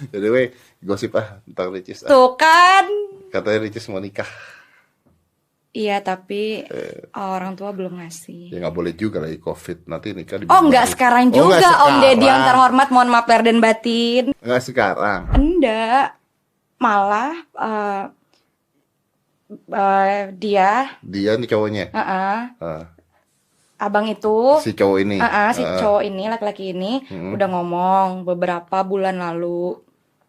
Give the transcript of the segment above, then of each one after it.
Jadi gosip tentang Ricis Tuh kan. Katanya Ricis mau nikah. Iya, tapi orang tua belum ngasih. Ya nggak boleh juga lagi COVID. Nanti nikah Oh, enggak dibubarin. sekarang Oh nggak juga, Om Deddy yang sekarang. terhormat. Mohon maaf lahir dan batin. Nggak sekarang. Enggak. Malah dia, Dia nih cowoknya. Ah, abang itu, si cowok ini. si cowok ini, laki-laki ini, udah ngomong beberapa bulan lalu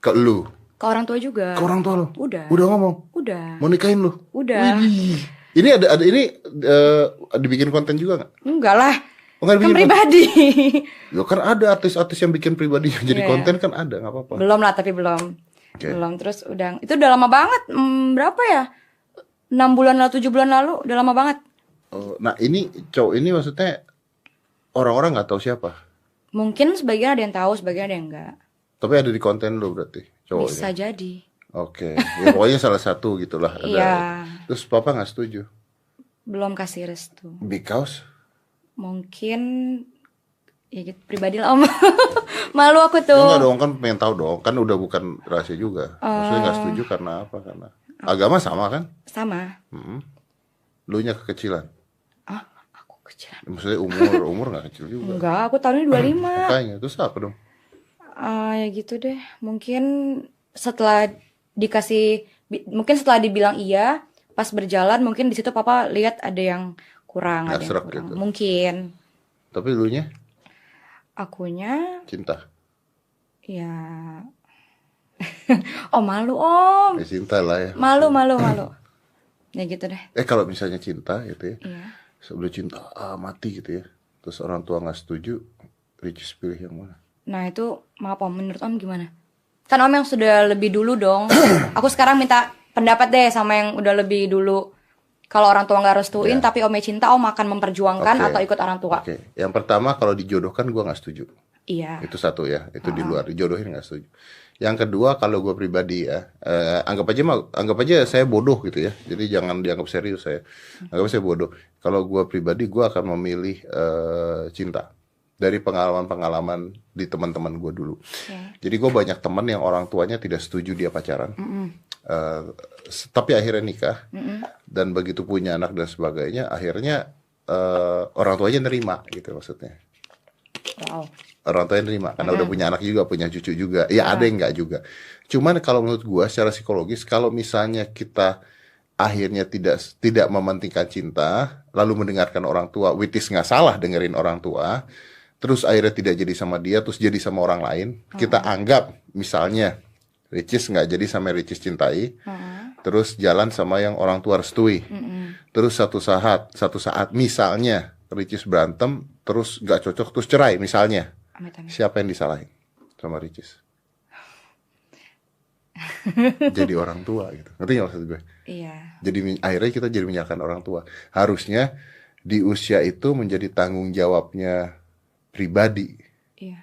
Ke lu. ke orang tua juga. Ke orang tua lu. Udah. Udah ngomong. Udah. Mau nikahin lu. Udah. Widih. Ini ada ini dibikin konten juga nggak? Enggak lah. Oh, nggak Kan bikin konten. pribadi. Loh, kan ada artis-artis yang bikin pribadi jadi Iya. konten kan ada, nggak apa-apa. Belum lah, tapi belum. Oke. Belum. Terus udah, itu udah lama banget. Berapa ya? 6 bulan lalu, 7 bulan lalu, udah lama banget. Oh, nah ini cowok ini maksudnya orang-orang nggak tahu siapa. Mungkin sebagian ada yang tahu, sebagian ada yang enggak. Tapi ada di konten lu berarti cowoknya. Bisa jadi. Oke. Ya, pokoknya salah satu gitulah. Ada. Iya. Terus papa nggak setuju. Belum kasih restu. Because Mungkin ya gitu, pribadi lah, Om. Malu aku ya tuh. enggak dong, kan pengen tahu dong. Kan udah bukan rahasia juga. Maksudnya nggak setuju karena apa? Karena agama sama kan? Sama. Lu nya kekecilan. Ah, aku kecil. Maksudnya umur nggak kecil juga. Enggak, aku tahunnya 25. Makanya terus apa dong? Ya gitu deh. Mungkin setelah mungkin setelah dibilang iya, pas berjalan mungkin di situ papa lihat ada yang kurang, Nggak ada yang serak kurang. gitu. Mungkin Tapi lu nya akunya cinta. ya oh malu, Om. Ya cinta lah ya. Malu. Ya gitu deh. Kalau misalnya cinta gitu ya. Iya. Sebelum cinta mati gitu ya. Terus orang tua nggak setuju, Ricis pilih yang mana? Nah itu maaf Om, menurut Om gimana? Kan Om yang sudah lebih dulu dong. Aku sekarang minta pendapat deh sama yang udah lebih dulu. Kalau orang tua nggak restuin, Ya. tapi Omnya cinta, Om akan memperjuangkan Oke. atau ikut orang tua? Oke. Yang pertama kalau dijodohkan gue nggak setuju. Iya. Itu satu ya. Itu di luar dijodohin nggak setuju. Yang kedua kalau gue pribadi ya, anggap aja saya bodoh gitu ya. Jadi jangan dianggap serius saya. Anggap saya bodoh. Kalau gue pribadi gue akan memilih cinta. Dari pengalaman-pengalaman di teman-teman gue dulu. Jadi gue banyak teman yang orang tuanya tidak setuju dia pacaran. Tapi akhirnya nikah. Dan begitu punya anak dan sebagainya, akhirnya orang tuanya nerima gitu maksudnya. Wow. Orang tuanya nerima karena udah punya anak juga, punya cucu juga. Ya ada yang enggak juga. Cuman kalau menurut gue secara psikologis, kalau misalnya kita akhirnya tidak mementingkan cinta, lalu mendengarkan orang tua, which is nggak salah dengerin orang tua, terus akhirnya tidak jadi sama dia, terus jadi sama orang lain, kita anggap misalnya Ricis nggak jadi sama Ricis cintai, terus jalan sama yang orang tua restui, terus satu saat misalnya Ricis berantem, terus nggak cocok, terus cerai misalnya, Amit-amit. siapa yang disalahin sama Ricis? Jadi orang tua gitu, ngerti nggak maksud gue? Iya. Jadi akhirnya kita jadi menyalahkan orang tua. Harusnya di usia itu menjadi tanggung jawabnya pribadi. Iya.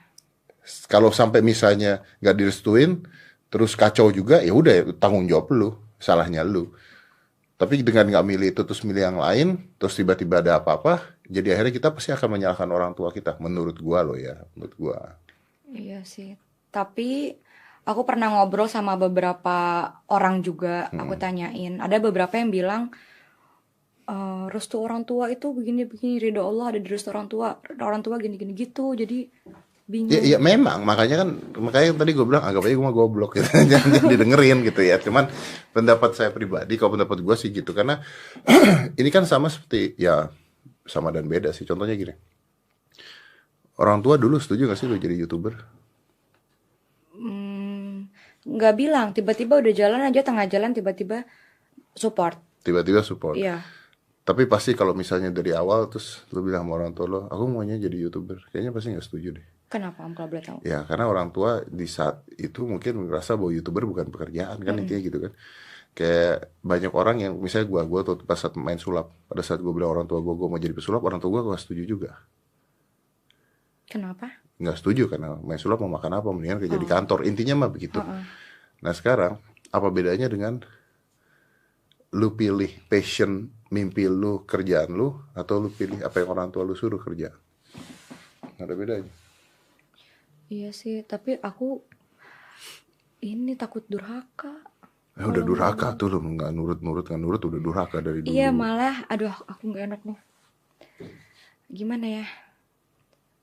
Kalau sampai misalnya nggak direstuin, terus kacau juga, ya udah tanggung jawab lu, salahnya lu. Tapi dengan nggak milih itu terus milih yang lain, terus tiba-tiba ada apa-apa, jadi akhirnya kita pasti akan menyalahkan orang tua kita. Menurut gua loh ya, menurut gua. Iya sih. Tapi aku pernah ngobrol sama beberapa orang juga. Aku tanyain. Ada beberapa yang bilang, restu orang tua itu begini-begini. Ridho Allah ada di restu orang tua. Orang tua gini-gini gitu. Jadi bingung. Ya memang makanya tadi gue bilang anggap aja gue mah goblok gitu. jangan didengerin gitu ya. Cuman pendapat saya pribadi, kalau pendapat gue sih gitu, karena ini kan sama seperti ya, sama dan beda sih. Contohnya gini, orang tua dulu setuju gak sih lo jadi YouTuber? Nggak bilang. Tiba-tiba udah jalan aja, tengah jalan tiba-tiba support. Tiba-tiba support. Iya. Tapi pasti kalau misalnya dari awal terus lo bilang sama orang tua lo, aku maunya jadi YouTuber, kayaknya pasti gak setuju deh. Kenapa Om kalau boleh tahu? Ya karena orang tua di saat itu mungkin merasa bahwa YouTuber bukan pekerjaan kan, intinya gitu kan. Kayak banyak orang yang misalnya gue tuh pas saat main sulap, pada saat gue bilang orang tua gue mau jadi pesulap, orang tua gue gak setuju juga. Kenapa? Nggak setuju karena main sulap mau makan apa, mendingan kerja di kantor, intinya mah begitu. Nah sekarang apa bedanya dengan lu pilih passion mimpi lu, kerjaan lu, atau lu pilih apa yang orang tua lu suruh kerja? Nggak ada bedanya. Iya sih, tapi aku ini takut durhaka. Udah durhaka tuh lu, nggak nurut udah durhaka dari dulu. Iya malah, aduh aku nggak enak nih. Gimana ya?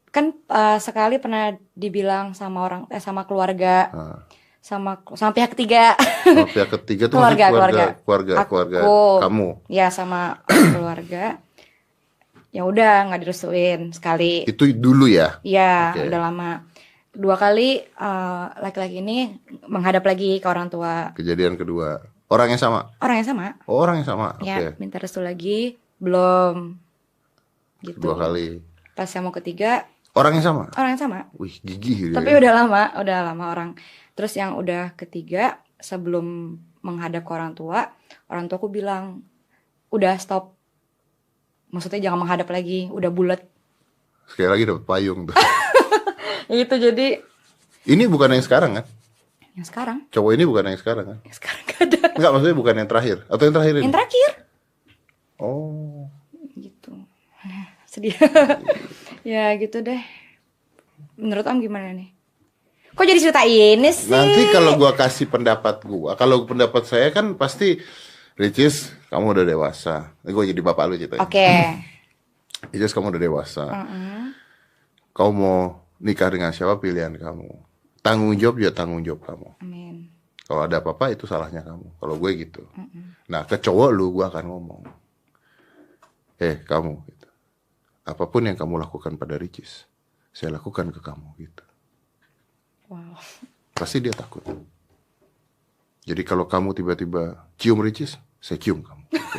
Kan sekali pernah dibilang sama sama keluarga, Nah, sama pihak ketiga. sama pihak ketiga tuh maksudnya keluarga Aku, kamu. ya sama keluarga. Ya udah nggak direstuin sekali. Itu dulu ya. Iya, Oke. udah lama. 2 kali laki-laki ini menghadap lagi ke orang tua. Kejadian kedua. Orang yang sama. Orang yang sama, Oh, orang yang sama. Oke. ya minta restu lagi, belum. Gitu. 2 kali. Pas yang mau ketiga, Orang yang sama. orang yang sama. Wih, gigih dia. Tapi udah lama orang. Terus yang udah ketiga, sebelum menghadap ke orang tuaku bilang, udah stop. Maksudnya jangan menghadap lagi, udah bulat. Sekali lagi dapat payung tuh. Itu jadi Ini bukan yang sekarang kan? yang sekarang, Cowok ini bukan yang sekarang kan? yang sekarang gak ada. Enggak, maksudnya bukan yang terakhir. Atau yang terakhir ini? Yang terakhir. Oh. Gitu. Sedih. Ya gitu deh. Menurut Om gimana nih? Kok jadi cerita ini sih? Nanti kalau gua kasih pendapat gua, kalau pendapat saya kan pasti Ricis, kamu udah dewasa. Gue jadi bapak lu ceritanya. Oke. Ricis, kamu udah dewasa. Mm-mm. Kau mau nikah dengan siapa pilihan kamu. Tanggung jawab ya tanggung jawab kamu. Amin. Kalau ada apa-apa itu salahnya kamu. Kalau gue gitu. Nah, ke cowok lu gue akan ngomong. Kamu gitu. Apapun yang kamu lakukan pada Ricis, saya lakukan ke kamu gitu. Wow. Pasti dia takut. Jadi kalau kamu tiba-tiba cium Ricis, saya cium kamu. Gitu.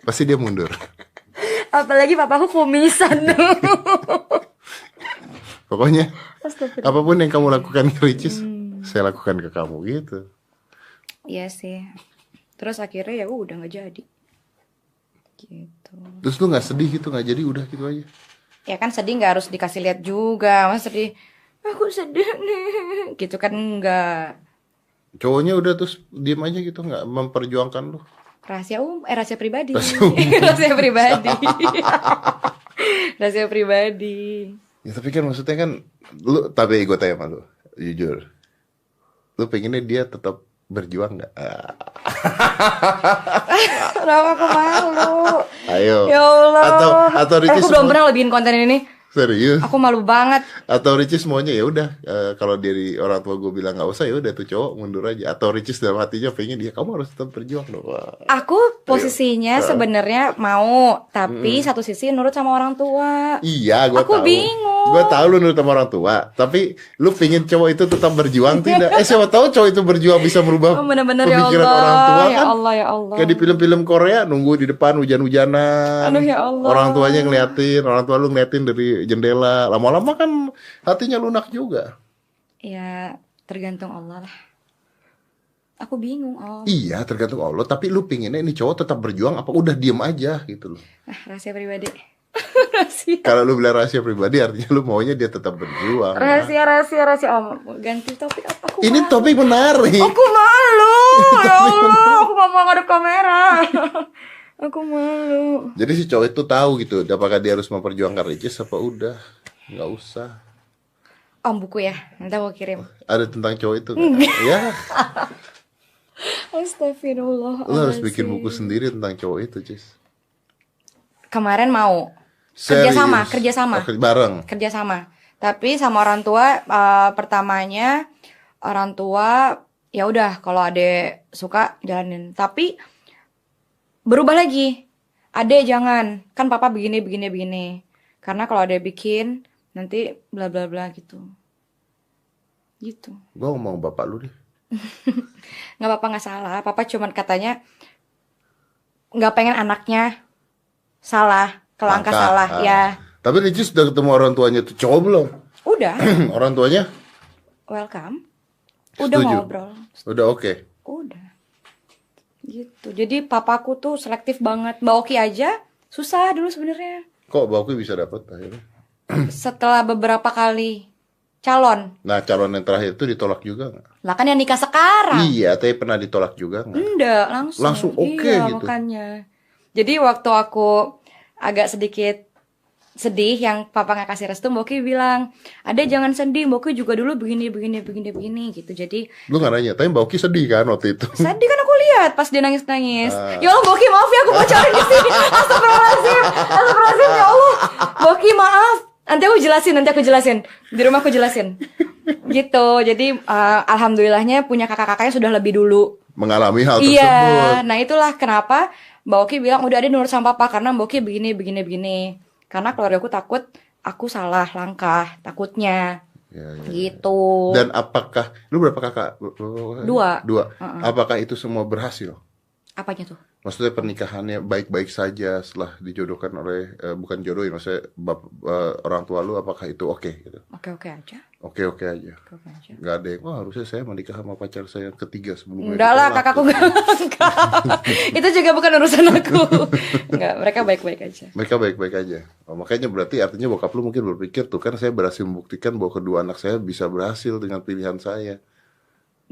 Pasti dia mundur. Apalagi papaku kumisan. Pokoknya Astagfirullah. apapun yang kamu lakukan ke Ricis, saya lakukan ke kamu gitu. Iya sih. Terus akhirnya ya udah nggak jadi. Gitu. Terus lu nggak sedih gitu, nggak jadi udah gitu aja. Ya kan sedih nggak harus dikasih lihat juga. Mas sedih. Aku sedih nih. Gitu kan nggak. Cowoknya udah terus diem aja gitu, nggak memperjuangkan lu. Rahasia pribadi. Rahasia umum. Rahasia pribadi. Rahasia pribadi. Ya tapi kan maksudnya kan lu, tapi gue tanya sama lu, jujur, lu pengennya dia tetap berjuang nggak? Kenapa aku malu? Ayo. Ya Allah. Atau Ricis aku belum pernah lo bikin konten ini. serius? Aku malu banget. Atau Ricis maunya ya udah, kalau dari orang tua gue bilang nggak usah, ya udah tuh cowok mundur aja. Atau Ricis dalam hatinya pengen dia, kamu harus tetap berjuang dong. Wah. Aku posisinya sebenarnya mau, tapi satu sisi nurut sama orang tua. Iya, gue Aku tahu. bingung. Gue tahu lu nurut sama orang tua, tapi lu pengen cowok itu tetap berjuang tidak? Siapa tahu cowok itu berjuang bisa merubah Oh, bener-bener ya pemikiran Allah. orang tua Ya kan? Allah, ya Allah. Kayak di film-film Korea, nunggu di depan hujan-hujanan. Aduh, ya Allah. Orang tuanya ngeliatin, orang tua lu ngeliatin dari jendela. Lama-lama kan hatinya lunak juga. Ya tergantung Allah lah. Aku bingung Om. Iya, tergantung Allah. Tapi lu pinginnya ini cowok tetap berjuang, apa udah diem aja gitu loh. Rahasia pribadi. Rahasia. Kalau lu bilang rahasia pribadi, artinya lu maunya dia tetap berjuang. Rahasia Om. Ganti topik apa? Aku Ini malu. topik menarik. Aku malu. Ya Allah, aku gak mau ngadep kamera. Aku malu. Jadi si cowok itu tahu gitu, apakah dia harus memperjuangkan Ricis apa udah nggak usah. Om buku ya, nanti aku kirim. Ada tentang cowok itu nggak? Ya, Astagfirullah. lu harus bikin buku sendiri tentang cowok itu, Cis. Kemarin mau Serius. kerjasama. Oh, bareng. Kerjasama. Tapi sama orang tua pertamanya orang tua ya udah kalau adek suka jalanin. Tapi berubah lagi. Adek jangan, kan papa begini. Karena kalau adek bikin nanti bla bla bla gitu. Gitu. Gua ngomong bapak lu deh. Nggak apa-apa, nggak salah. Papa cuman katanya nggak pengen anaknya salah, kelangkah Langkah. salah. Ya Tapi Ricis udah ketemu orang tuanya tuh cowok belum? udah, Orang tuanya welcome. Udah Setuju. ngobrol. udah oke. Udah. Gitu. Jadi papaku tuh selektif banget. Mbak Oki aja susah dulu sebenarnya. Kok Bauki bisa dapet akhirnya? Setelah beberapa kali calon. Nah, calon yang terakhir itu ditolak juga nggak? Lah kan yang nikah sekarang. Iya, tapi pernah ditolak juga nggak? Enggak, langsung. Langsung oke Iya, gitu. makanya. Jadi waktu aku agak sedikit sedih yang papa nggak kasih restu, Mbak Oki bilang, "Ade jangan sedih, Mbak Oki juga dulu begini gitu." Jadi Lu nggak nanya, tapi Mbak Oki sedih kan waktu itu? sedih kan aku lihat pas dia nangis-nangis. Ya Allah, Mbak Oki maaf ya aku bocorin di sini. Astagfirullahaladzim, ya Allah. Mbak Oki maaf. Nanti aku jelasin. Di rumah aku jelasin. Gitu. Jadi alhamdulillahnya punya kakak-kakak yang sudah lebih dulu Mengalami hal tersebut. Iya, nah itulah kenapa Mbak Oki bilang udah Ade nurut sama papa karena Mbak Oki begini. Karena keluarga aku takut aku salah langkah, takutnya Ya. gitu. Dan apakah lu berapa kakak? Dua. Apakah itu semua berhasil? Apanya tuh? Maksudnya pernikahannya baik-baik saja setelah dijodohkan oleh bukan jodohin, maksudnya orang tua lu, apakah itu oke gitu? Oke aja. Oke aja. Oke aja. Nggak ada yang, harusnya saya menikah sama pacar saya yang ketiga sebelumnya. Enggak lah, kakakku enggak. Itu juga bukan urusan aku. Enggak, mereka baik-baik aja. Mereka baik-baik aja. Makanya berarti artinya bokap lu mungkin berpikir tuh kan saya berhasil membuktikan bahwa kedua anak saya bisa berhasil dengan pilihan saya.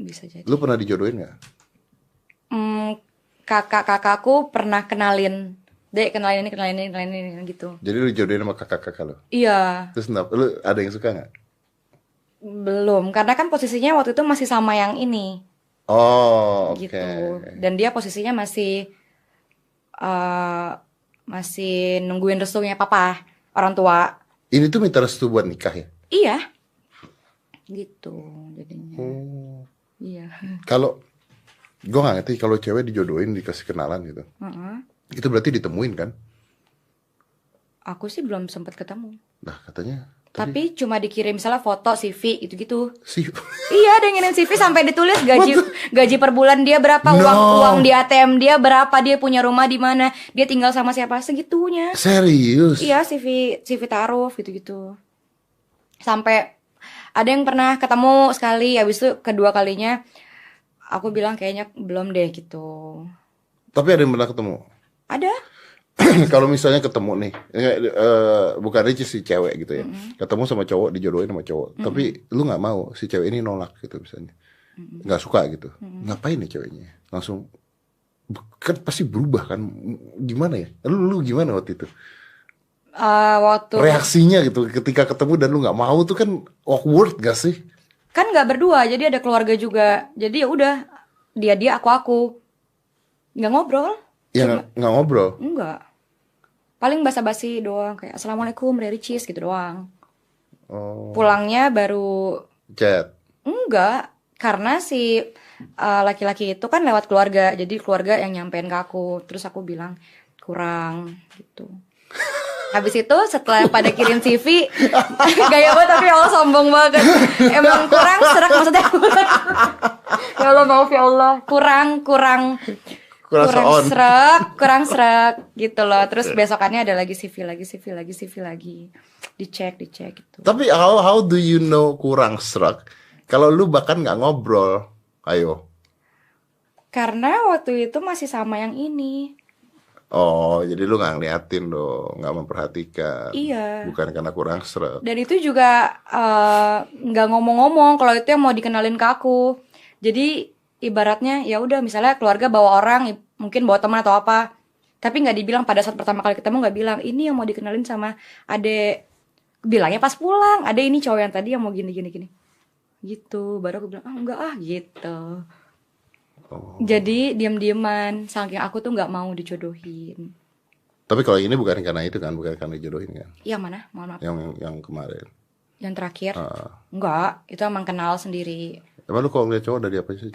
Bisa jadi. Lu pernah dijodohin nggak? Kakak-kakakku pernah kenalin. Dek, kenalin ini gitu. Jadi lu dijodohin sama kakak-kakak lu? Iya. Terus lu ada yang suka nggak? Belum, karena kan posisinya waktu itu masih sama yang ini. Oh, oke. Gitu. Dan dia posisinya masih nungguin restunya papa, orang tua. Ini tuh minta restu buat nikah ya? Iya. Gitu jadinya. Iya. Kalau gue nggak ngerti kalau cewek dijodohin dikasih kenalan gitu. Itu berarti ditemuin kan? Aku sih belum sempat ketemu. Nah katanya. Tapi cuma dikirim misalnya foto, CV gitu-gitu. Sih. Iya, ada yang ngirim CV sampai ditulis gaji per bulan dia berapa, No. uang di ATM dia berapa, dia punya rumah di mana, dia tinggal sama siapa, segitunya. Serius? Iya, CV taruh gitu-gitu. Sampai ada yang pernah ketemu sekali, habis itu kedua kalinya aku bilang kayaknya belum deh gitu. Tapi ada yang pernah ketemu? Ada. Kalau misalnya ketemu nih, bukan aja si cewek gitu ya, ketemu sama cowok, dijodohin sama cowok, tapi lu nggak mau, si cewek ini nolak gitu misalnya, nggak suka gitu, ngapain nih ceweknya? Langsung kan pasti berubah kan? Gimana ya? Lu gimana waktu itu? Waktu Reaksinya gitu ketika ketemu dan lu nggak mau tuh kan awkward gak sih? kan nggak berdua, jadi ada keluarga juga, jadi ya udah dia aku nggak ngobrol. Ya nggak ngobrol. Enggak. Paling basa-basi doang kayak assalamualaikum dari cheese gitu doang. Oh. Pulangnya baru Chat. enggak, karena si laki-laki itu kan lewat keluarga, jadi keluarga yang nyampein ke aku. Terus aku bilang kurang gitu. Habis itu setelah pada kirim CV, gaya banget tapi ya Allah sombong banget. Emang kurang serak maksudnya. Ya Allah maaf ya Allah, kurang serak gitu loh. Terus besokannya ada lagi CV lagi. Dicek gitu. Tapi how do you know kurang serak? Kalau lu bahkan nggak ngobrol, ayo. Karena waktu itu masih sama yang ini. Oh, jadi lu nggak ngeliatin dong, nggak memperhatikan. Iya. Bukan karena kurang serak. Dan itu juga nggak ngomong-ngomong kalau itu yang mau dikenalin ke aku. Jadi ibaratnya ya udah misalnya keluarga bawa orang, mungkin bawa teman atau apa. Tapi nggak dibilang pada saat pertama kali ketemu, nggak bilang ini yang mau dikenalin sama adek. Bilangnya pas pulang, ada ini cowok yang tadi yang mau gini. Gitu, baru aku bilang enggak gitu. Oh. Jadi diam-diaman, saking aku tuh nggak mau dijodohin. Tapi kalau ini bukan karena itu kan, bukan karena dijodohin kan? Yang mana? Mohon maaf. Yang kemarin. Yang terakhir? Enggak, itu emang kenal sendiri. Emang lu kalau ngeliat cowok dari apa sih?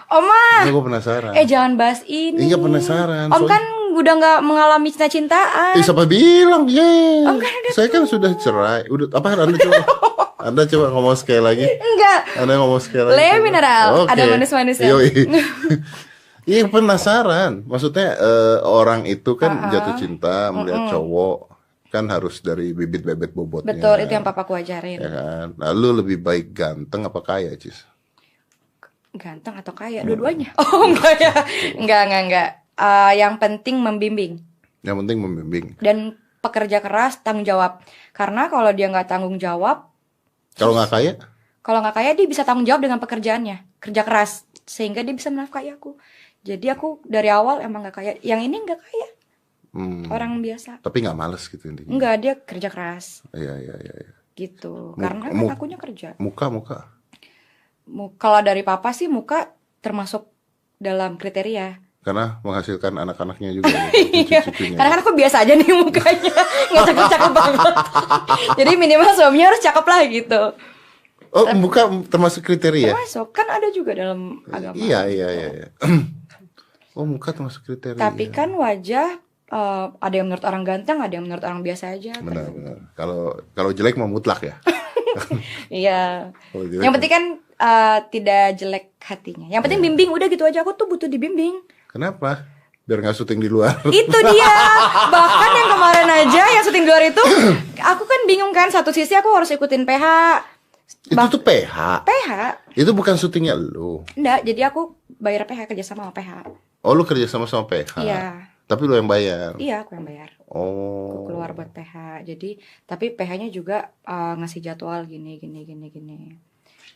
Oma, Gue penasaran. jangan bahas ini. Iya penasaran. Om kan udah nggak mengalami cinta-cintaan. Siapa bilang? Om kan udah Saya kan sudah cerai. Udah apa Anda coba? Anda coba ngomong sekali lagi. Enggak. Anda ngomong sekali lagi. Le mineral, Oke. ada manis-manisnya. Yoi. Iya penasaran. Maksudnya orang itu kan jatuh cinta melihat cowok kan harus dari bibit bebet bobotnya. Betul, itu yang papaku ajarin. Ya kan. Lalu lebih baik ganteng apa kaya, Cis? Ganteng atau kaya? Dua-duanya. Oh enggak ya. Enggak. Yang penting membimbing. Yang penting membimbing. Dan pekerja keras, tanggung jawab. Karena kalau dia nggak tanggung jawab, Kalau nggak kaya? kalau nggak kaya dia bisa tanggung jawab dengan pekerjaannya, kerja keras, sehingga dia bisa menafkahi aku. Jadi aku dari awal emang nggak kaya. Yang ini nggak kaya. Orang biasa. Tapi nggak males gitu intinya. Enggak, dia kerja keras Iya. gitu. Karena kan akunya kerja. Muka. Kalau dari papa sih muka termasuk dalam kriteria. Karena menghasilkan anak-anaknya juga gitu, Iya. cucu-cucunya. Karena kan aku biasa aja nih mukanya, nggak cakep-cakep banget. Jadi minimal suaminya harus cakep lah gitu. Oh, muka termasuk kriteria? Termasuk, kan ada juga dalam agama. Iya. Oh, muka termasuk kriteria. Tapi kan wajah ada yang menurut orang ganteng, ada yang menurut orang biasa aja. Benar. Kalau jelek mau mutlak ya. Iya. Kalau jelek Yang penting kan tidak jelek hatinya. Yang penting bimbing, udah gitu aja. Aku tuh butuh dibimbing. Kenapa? Biar nggak syuting di luar. Itu dia. Bahkan yang kemarin aja yang syuting di luar itu, aku kan bingung kan. Satu sisi aku harus ikutin PH. Itu tuh PH. PH? Itu bukan syutingnya lu. Enggak, jadi aku bayar PH, kerja sama PH. Oh, lu kerja sama PH. Iya. Tapi lu yang bayar. Iya, aku yang bayar. Oh. Aku keluar buat PH. Jadi, tapi PH-nya juga ngasih jadwal gini.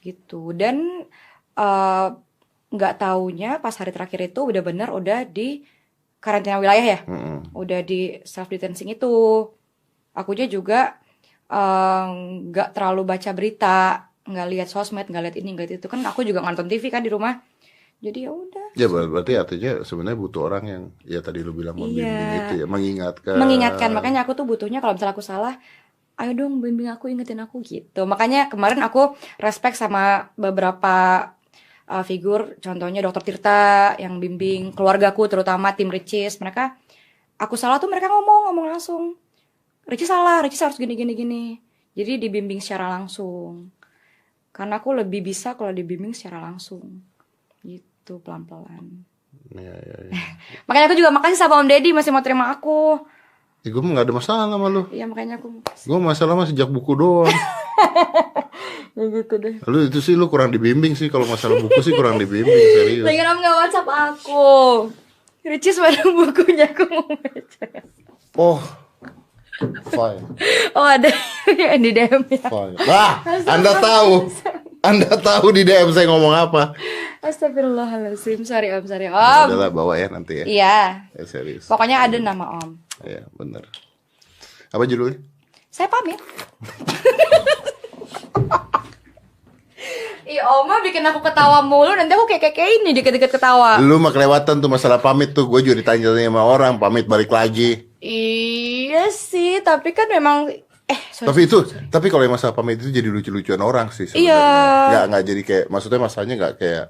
Gitu. Dan nggak taunya pas hari terakhir itu benar-benar udah di karantina wilayah ya. Udah di self distancing itu. Akunya juga nggak terlalu baca berita, nggak lihat sosmed, nggak lihat ini, nggak lihat itu. Kan aku juga nonton TV kan di rumah. Jadi ya udah. Ya berarti artinya sebenarnya butuh orang yang ya tadi lu bilang membimbing gitu ya, mengingatkan. Makanya aku tuh butuhnya kalau misalnya aku salah, ayo dong bimbing aku, ingetin aku gitu. Makanya kemarin aku respect sama beberapa figur, contohnya Dokter Tirta yang bimbing keluargaku, terutama tim Ricis. Mereka, aku salah tuh mereka ngomong langsung. Ricis salah, Ricis harus gini. Jadi dibimbing secara langsung. Karena aku lebih bisa kalau dibimbing secara langsung. Gitu, pelan-pelan. Iya. Makanya aku juga makasih sama Om Deddy masih mau terima aku. Ya, gue gak ada masalah sama lu. Iya, makanya aku Gue masalah mah sejak buku doang. ya gitu deh. Lu itu sih lu kurang dibimbing sih. Kalau masalah buku sih kurang dibimbing, serius. Lagi Om gak WhatsApp aku. Ricis mana bukunya, aku mau baca. Oh, fine. Oh ada yang di DM ya. Fine. Wah, Anda tahu di DM saya ngomong apa? Astagfirullahaladzim. Sorry Om. Udahlah bawa ya nanti ya. Iya. Serius. Pokoknya ada nama Om. Iya, bener. Apa judulnya? Saya pamit. Ih, Oma bikin aku ketawa mulu. Nanti aku kayak ini dikit-dikit ketawa. Lu mah kelewatan tuh masalah pamit tuh. Gue juga ditanya-tanya sama orang, pamit balik lagi. Iya sih, tapi kan memang sorry. Tapi kalau yang masalah pamit itu jadi lucu-lucuan orang sih sebenarnya. Iya. Nggak jadi kayak, maksudnya masalahnya nggak kayak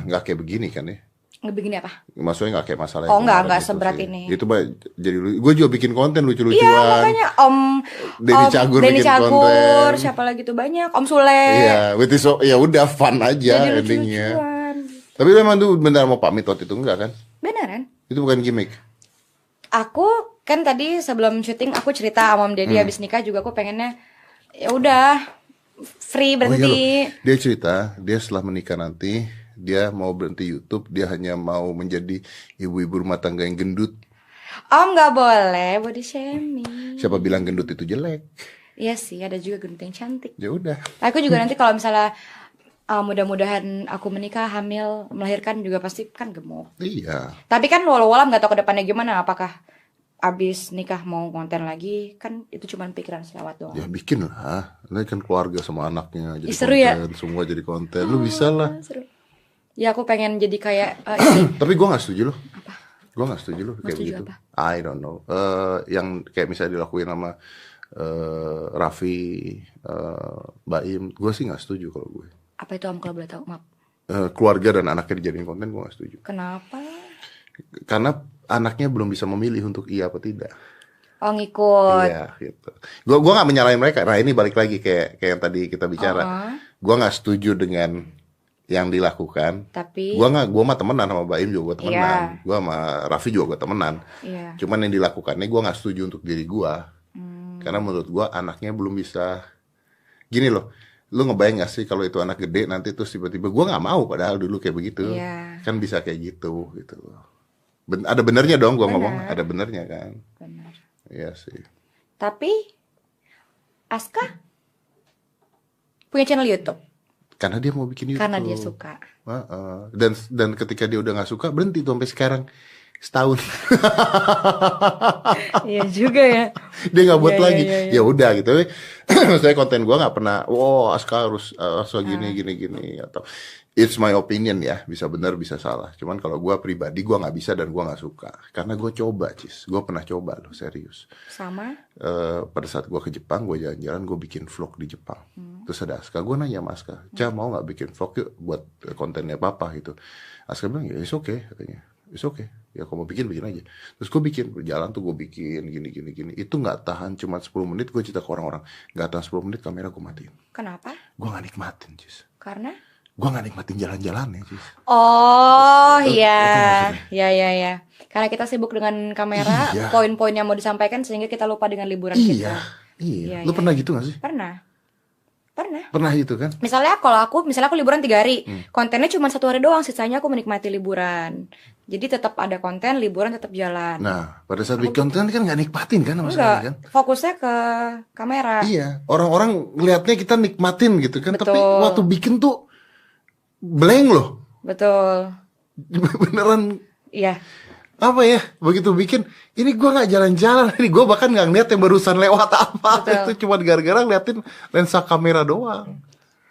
nggak kayak begini kan ya. Begini apa? Maksudnya nggak kayak masalah Oh, yang nggak kemarin seberat sih. ini. Itu jadi gue juga bikin konten lucu-lucuan. Iya, makanya Denny Cagur bikin konten. Siapa lagi tuh banyak, Om Sule. Iya, ya udah fun aja Jadi endingnya. lucu-lucuan. Tapi lu emang tuh benar mau pamit waktu itu enggak kan? Beneran? Itu bukan gimmick. Aku kan tadi sebelum syuting aku cerita sama Om Deddy habis nikah juga aku pengennya ya udah free berhenti. Oh, iya loh. Dia cerita, dia setelah menikah nanti dia mau berhenti YouTube, dia hanya mau menjadi ibu-ibu rumah tangga yang gendut. Om nggak boleh body shaming. Siapa bilang gendut itu jelek? Iya sih, ada juga gendut yang cantik. Ya udah. Aku juga nanti kalau misalnya mudah-mudahan aku menikah, hamil, melahirkan juga pasti kan gemuk. Iya. Tapi kan walau-walau nggak tahu ke depannya gimana, apakah abis nikah mau konten lagi, kan itu cuma pikiran selewat doang. Ya bikin lah. Ini kan keluarga sama anaknya jadi Seru konten, ya? Semua jadi konten. Lu bisa lah. Seru. Ya aku pengen jadi kayak Tapi gue gak setuju loh. Apa? Gue gak setuju loh kayak setuju begitu. apa? I don't know. Yang kayak misalnya dilakuin sama Raffi, Baim, gue sih gak setuju kalau gue. Apa itu Om kalau boleh tahu? Maaf. Keluarga dan anaknya dijadiin konten gue gak setuju. Kenapa? Karena anaknya belum bisa memilih untuk iya apa tidak. Oh ngikut. Iya gitu. Gue gak menyalahin mereka. Nah ini balik lagi kayak yang tadi kita bicara. Gue gak setuju dengan yang dilakukan. Tapi gue mah temenan sama Baim juga gue temenan. Iya. Gue sama Raffi juga gue temenan. Iya. Cuman yang dilakukannya gue gak setuju untuk diri gue. Karena menurut gue anaknya belum bisa. Gini loh. Lu ngebayang gak sih kalau itu anak gede nanti terus tiba-tiba gue gak mau padahal dulu kayak begitu. Iya. Kan bisa kayak gitu loh. Ada benernya dong gue Benar. ngomong. Ada benernya kan. Benar. Iya sih. Tapi Aska punya channel YouTube Karena dia mau bikin YouTube. karena dia suka. Dan ketika dia udah nggak suka berhenti tuh sampai sekarang. setahun. Iya juga ya. Dia nggak buat Iya, lagi. iya, iya. Ya udah gitu. Saya konten gua nggak pernah, wow Aska harus gini gini gini atau it's my opinion ya, bisa benar bisa salah. Cuman kalau gua pribadi gua nggak bisa dan gua nggak suka karena gua coba, Cis. Gua pernah coba loh, serius. Sama. Pada saat gua ke Jepang, gua jalan-jalan, gua bikin vlog di Jepang. Terus ada Aska, gua nanya sama Aska, Ca mau nggak bikin vlog yuk buat kontennya papa gitu. Aska bilang ya it's okay katanya, it's okay. Ya kalau mau bikin aja. Terus gue bikin berjalan tuh gue bikin gini. Itu nggak tahan cuma 10 menit gue cerita ke orang-orang. Nggak tahan 10 menit kamera gue matiin. Kenapa? Gue nggak nikmatin, Cis. Karena? Gue nggak nikmatin jalan-jalannya, Cis. Oh iya, Ngerti nggak ya. Karena kita sibuk dengan kamera, Iya. poin-poin yang mau disampaikan sehingga kita lupa dengan liburan Iya, kita. iya. Iya, Lu iya. pernah gitu gak sih? Pernah. Pernah gitu kan? Misalnya aku liburan 3 hari, kontennya cuma 1 hari doang, sisanya aku menikmati liburan. Jadi tetap ada konten, liburan tetap jalan. Nah, pada saat bikin konten kan nggak nikmatin kan sama sekali Enggak, kan? fokusnya ke kamera. Iya, orang-orang ngelihatnya kita nikmatin gitu kan, tapi Betul. waktu bikin tuh blank loh. Betul. Beneran Iya. apa ya, begitu bikin ini gua nggak jalan-jalan, ini gua bahkan nggak ngeliat yang barusan lewat apa. Betul. Itu cuma gara-gara ngeliatin lensa kamera doang.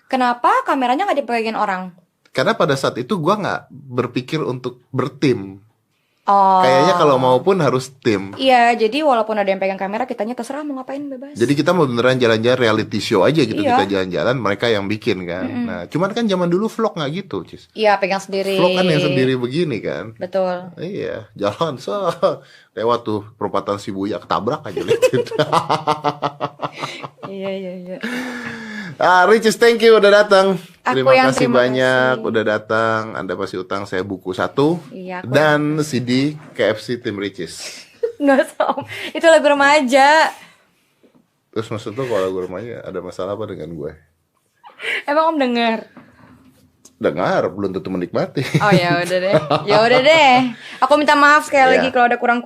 Kenapa kameranya nggak dipegangin orang? Karena pada saat itu gua nggak berpikir untuk bertim. Oh. Kayaknya kalau mau pun harus tim. Iya, jadi walaupun ada yang pegang kamera, kitanya terserah mau ngapain, bebas. Jadi kita mau beneran jalan-jalan reality show aja gitu. Iya. Kita jalan-jalan, mereka yang bikin kan. Nah, cuman kan zaman dulu vlog nggak gitu, Cis. Iya, pegang sendiri. Vlog kan yang sendiri begini kan. Betul. Iya, jalan lewat tuh perempatan Shibuya ketabrak aja liatin. Iya. Ricis, thank you udah datang. Terima Terima kasih banyak kasih. udah datang. Anda masih utang saya buku 1 Iya, aku- dan CD KFC Tim Ricis. Nggak usah, Om. Itu lagu remaja. Terus maksud lu kalau gue rumahnya ada masalah apa dengan gue? Emang Om denger? Dengar, belum tentu menikmati. Oh ya udah deh. Ya udah deh. Aku minta maaf sekali Iya. lagi kalau ada kurang-kurang.